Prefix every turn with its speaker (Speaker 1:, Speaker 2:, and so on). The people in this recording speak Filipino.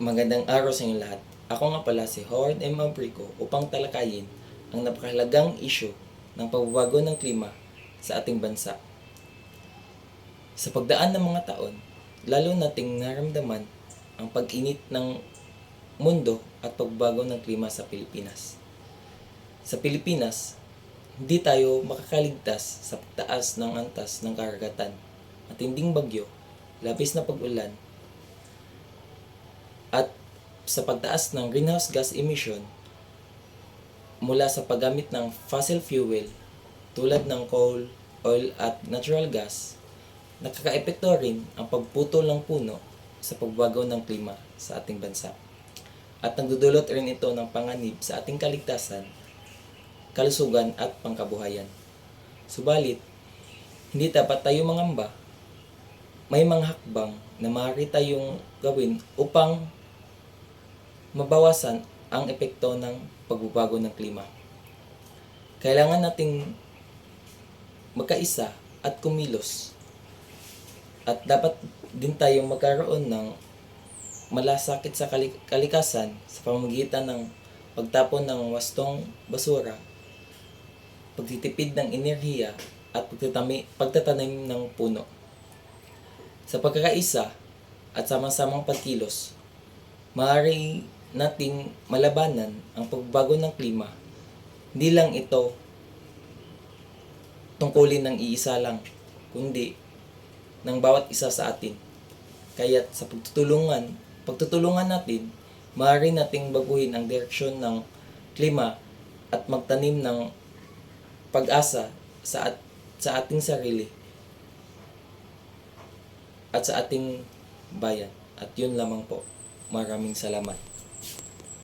Speaker 1: Magandang araw sa inyo lahat. Ako nga pala si Howard M. Abrico upang talakayin ang napakahalagang isyu ng pagbabago ng klima sa ating bansa. Sa pagdaan ng mga taon, lalo nating naramdaman ang pag-init ng mundo at pagbabago ng klima sa Pilipinas. Sa Pilipinas, hindi tayo makakaligtas sa pagtaas ng antas ng karagatan, matinding bagyo, labis na pag-ulan, at sa pagtaas ng greenhouse gas emission mula sa paggamit ng fossil fuel tulad ng coal, oil at natural gas. Nakakaepekto rin ang pagputol ng puno sa pagbago ng klima sa ating bansa. At nagdudulot rin ito ng panganib sa ating kaligtasan, kalusugan at pangkabuhayan. Subalit, hindi dapat tayo mangamba. May mga hakbang na maaari tayong gawin upang mabawasan ang epekto ng pagbabago ng klima. Kailangan nating magkaisa at kumilos. At dapat din tayong magkaroon ng malasakit sa kalikasan sa pamamagitan ng pagtapon ng wastong basura, pagtitipid ng enerhiya at pagtatanim ng puno. Sa pagkakaisa at sama-samang pagkilos, maaari nating malabanan ang pagbabago ng klima. Hindi lang ito tungkulin ng iisa lang, kundi ng bawat isa sa atin. Kaya sa pagtutulungan natin, maaari nating baguhin ang direksyon ng klima at magtanim ng pag-asa sa ating sarili at sa ating bayan. At yun lamang po. Maraming salamat.